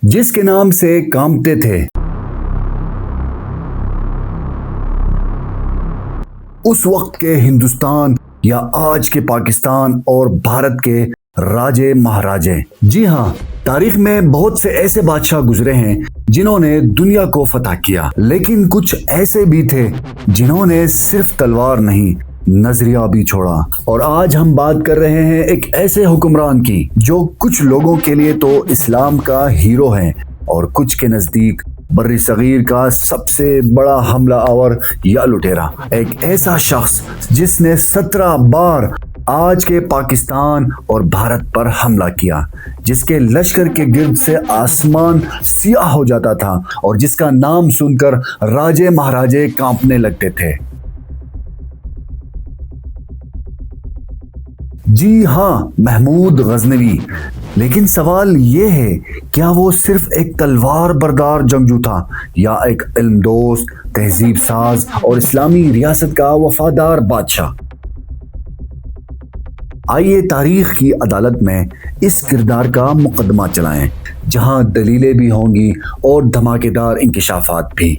جس کے نام سے کانپتے تھے۔ اس وقت کے ہندوستان یا آج کے پاکستان اور بھارت کے راجے مہاراجے۔ جی ہاں، تاریخ میں بہت سے ایسے بادشاہ گزرے ہیں جنہوں نے دنیا کو فتح کیا، لیکن کچھ ایسے بھی تھے جنہوں نے صرف تلوار نہیں، نظریہ بھی چھوڑا۔ اور آج ہم بات کر رہے ہیں ایک ایسے حکمران کی جو کچھ لوگوں کے لیے تو اسلام کا ہیرو ہے اور کچھ کے نزدیک بر صغیر کا سب سے بڑا حملہ آور یا لٹیرا۔ ایک ایسا شخص جس نے 17 بار آج کے پاکستان اور بھارت پر حملہ کیا، جس کے لشکر کے گرد سے آسمان سیاہ ہو جاتا تھا اور جس کا نام سن کر راجے مہاراجے کانپنے لگتے تھے۔ جی ہاں، محمود غزنوی۔ لیکن سوال یہ ہے، کیا وہ صرف ایک تلوار بردار جنگجو تھا یا ایک علم دوست، تہذیب ساز اور اسلامی ریاست کا وفادار بادشاہ؟ آئیے تاریخ کی عدالت میں اس کردار کا مقدمہ چلائیں، جہاں دلیلیں بھی ہوں گی اور دھماکے دار انکشافات بھی۔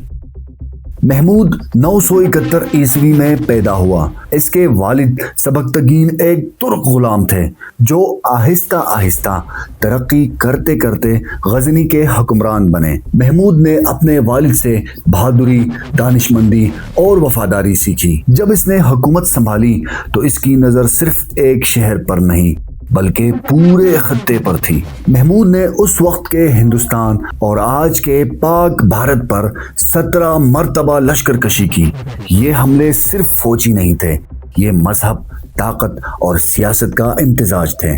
محمود 971 عیسوی میں پیدا ہوا۔ اس کے والد سبکتگین ایک ترک غلام تھے جو آہستہ آہستہ ترقی کرتے کرتے غزنی کے حکمران بنے۔ محمود نے اپنے والد سے بہادری، دانشمندی اور وفاداری سیکھی۔ جب اس نے حکومت سنبھالی تو اس کی نظر صرف ایک شہر پر نہیں بلکہ پورے خطے پر تھی۔ محمود نے اس وقت کے ہندوستان اور آج کے پاک بھارت پر 17 مرتبہ لشکر کشی کی۔ یہ حملے صرف فوجی نہیں تھے، یہ مذہب، طاقت اور سیاست کا امتزاج تھے۔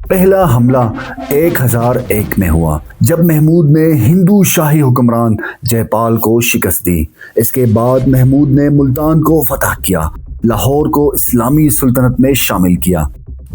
پہلا حملہ 1001 میں ہوا جب محمود نے ہندو شاہی حکمران جے پال کو شکست دی۔ اس کے بعد محمود نے ملتان کو فتح کیا، لاہور کو اسلامی سلطنت میں شامل کیا،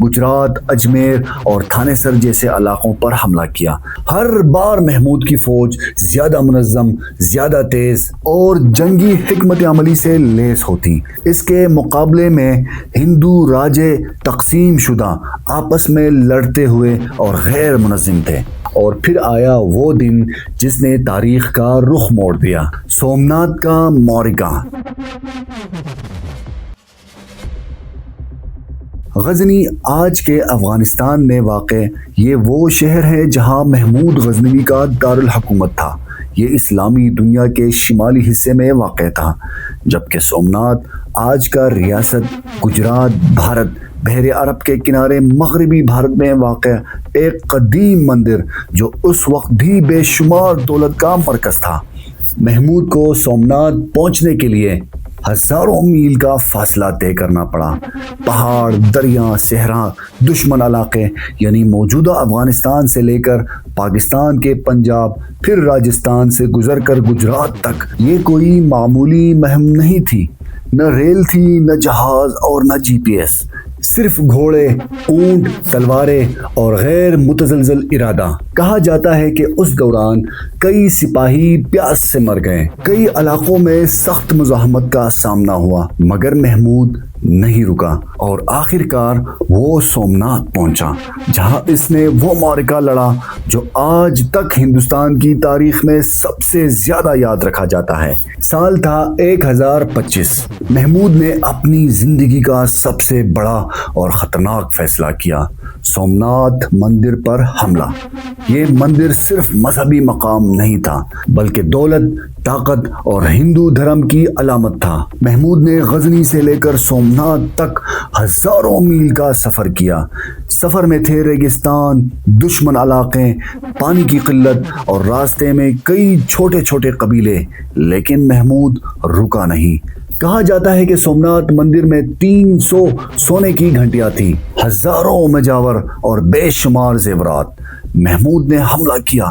گجرات، اجمیر اور تھانے سر جیسے علاقوں پر حملہ کیا۔ ہر بار محمود کی فوج زیادہ منظم، زیادہ تیز اور جنگی حکمت عملی سے لیس ہوتی۔ اس کے مقابلے میں ہندو راجے تقسیم شدہ، آپس میں لڑتے ہوئے اور غیر منظم تھے۔ اور پھر آیا وہ دن جس نے تاریخ کا رخ موڑ دیا، سومنات کا معرکہ۔ غزنی آج کے افغانستان میں واقع یہ وہ شہر ہے جہاں محمود غزنوی کا دارالحکومت تھا۔ یہ اسلامی دنیا کے شمالی حصے میں واقع تھا، جبکہ سومنات آج کا ریاست گجرات، بھارت، بحر عرب کے کنارے مغربی بھارت میں واقع ایک قدیم مندر جو اس وقت بھی بے شمار دولت کا مرکز تھا۔ محمود کو سومنات پہنچنے کے لیے ہزاروں میل کا فاصلہ طے کرنا پڑا۔ پہاڑ، دریا، صحرا، دشمن علاقے یعنی موجودہ افغانستان سے لے کر پاکستان کے پنجاب، پھر راجستھان سے گزر کر گجرات تک، یہ کوئی معمولی مہم نہیں تھی۔ نہ ریل تھی، نہ جہاز اور نہ GPS، صرف گھوڑے، اونٹ، تلواریں اور غیر متزلزل ارادہ۔ کہا جاتا ہے کہ اس دوران کئی سپاہی پیاس سے مر گئے، کئی علاقوں میں سخت مزاحمت کا سامنا ہوا، مگر محمود نہیں رکا اور آخر کار وہ سومنات پہنچا، جہاں اس نے وہ معرکہ لڑا جو آج تک ہندوستان کی تاریخ میں سب سے زیادہ یاد رکھا جاتا ہے۔ سال تھا 1025۔ محمود نے اپنی زندگی کا سب سے بڑا اور خطرناک فیصلہ کیا، سومنات مندر پر حملہ۔ یہ مندر صرف مذہبی مقام نہیں تھا بلکہ دولت، طاقت اور ہندو دھرم کی علامت تھا۔ محمود نے غزنی سے لے کر سومنات تک ہزاروں میل کا سفر کیا۔ سفر میں تھے ریگستان، دشمن علاقے، پانی کی قلت اور راستے میں کئی چھوٹے چھوٹے قبیلے، لیکن محمود رکا نہیں۔ کہا جاتا ہے کہ سومنات مندر میں 300 سونے کی گھنٹیاں تھیں، ہزاروں مجاور اور بے شمار زیورات۔ محمود نے حملہ کیا،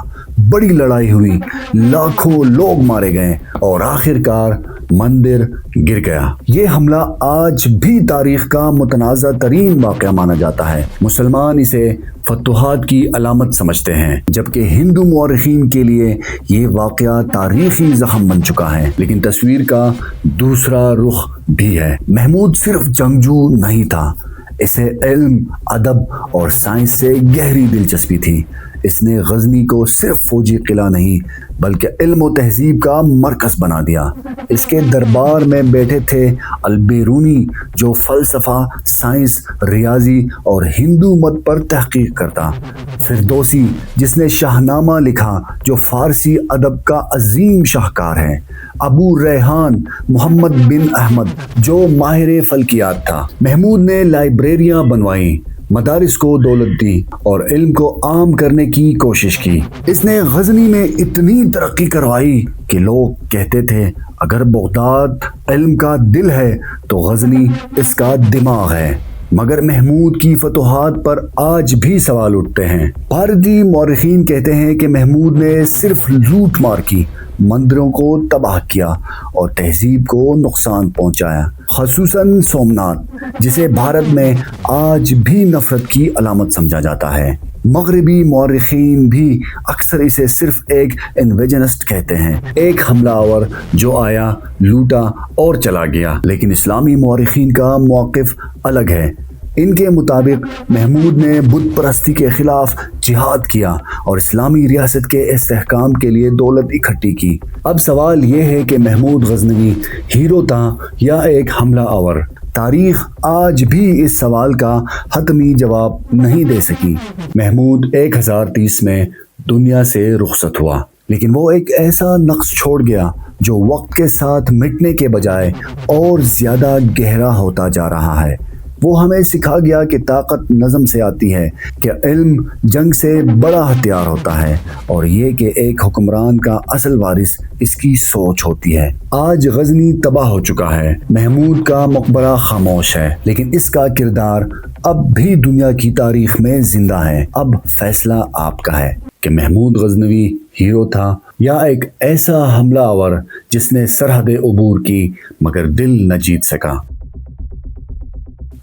بڑی لڑائی ہوئی، لاکھوں لوگ مارے گئے اور آخر کار مندر گر گیا۔ یہ حملہ آج بھی تاریخ کا متنازع ترین واقعہ مانا جاتا ہے۔ مسلمان اسے فتوحات کی علامت سمجھتے ہیں، جبکہ ہندو مورخین کے لیے یہ واقعہ تاریخی زخم بن چکا ہے۔ لیکن تصویر کا دوسرا رخ بھی ہے۔ محمود صرف جنگجو نہیں تھا، اسے علم، ادب اور سائنس سے گہری دلچسپی تھی۔ اس نے غزنی کو صرف فوجی قلعہ نہیں بلکہ علم و تہذیب کا مرکز بنا دیا۔ اس کے دربار میں بیٹھے تھے البیرونی جو فلسفہ، سائنس، ریاضی اور ہندو مت پر تحقیق کرتا، فردوسی جس نے شاہنامہ لکھا جو فارسی ادب کا عظیم شاہکار ہے، ابو ریحان محمد بن احمد جو ماہر فلکیات تھا۔ محمود نے لائبریریاں بنوائیں، مدارس کو دولت دی اور علم کو عام کرنے کی کوشش کی۔ اس نے غزنی میں اتنی ترقی کروائی کہ لوگ کہتے تھے اگر بغداد علم کا دل ہے تو غزنی اس کا دماغ ہے۔ مگر محمود کی فتوحات پر آج بھی سوال اٹھتے ہیں۔ بھارتی مورخین کہتے ہیں کہ محمود نے صرف لوٹ مار کی، مندروں کو تباہ کیا اور تہذیب کو نقصان پہنچایا، خصوصاً سومناتھ جسے بھارت میں آج بھی نفرت کی علامت سمجھا جاتا ہے۔ مغربی مورخین بھی اکثر اسے صرف ایک انویژنسٹ کہتے ہیں، ایک حملہ آور جو آیا، لوٹا اور چلا گیا۔ لیکن اسلامی مورخین کا موقف الگ ہے۔ ان کے مطابق محمود نے بت پرستی کے خلاف جہاد کیا اور اسلامی ریاست کے استحکام کے لیے دولت اکٹھی کی۔ اب سوال یہ ہے کہ محمود غزنوی ہیرو تھا یا ایک حملہ آور؟ تاریخ آج بھی اس سوال کا حتمی جواب نہیں دے سکی۔ محمود 1030 میں دنیا سے رخصت ہوا، لیکن وہ ایک ایسا نقش چھوڑ گیا جو وقت کے ساتھ مٹنے کے بجائے اور زیادہ گہرا ہوتا جا رہا ہے۔ وہ ہمیں سکھا گیا کہ طاقت نظم سے آتی ہے، کہ علم جنگ سے بڑا ہتھیار ہوتا ہے، اور یہ کہ ایک حکمران کا اصل وارث اس کی سوچ ہوتی ہے۔ آج غزنی تباہ ہو چکا ہے، محمود کا مقبرہ خاموش ہے، لیکن اس کا کردار اب بھی دنیا کی تاریخ میں زندہ ہے۔ اب فیصلہ آپ کا ہے کہ محمود غزنوی ہیرو تھا یا ایک ایسا حملہ آور جس نے سرحد عبور کی مگر دل نہ جیت سکا۔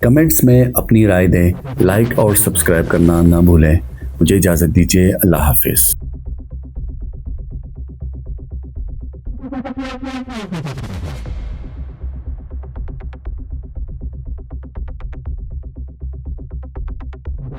کمنٹس میں اپنی رائے دیں، لائک اور سبسکرائب کرنا نہ بھولیں۔ مجھے اجازت دیجیے، اللہ حافظ۔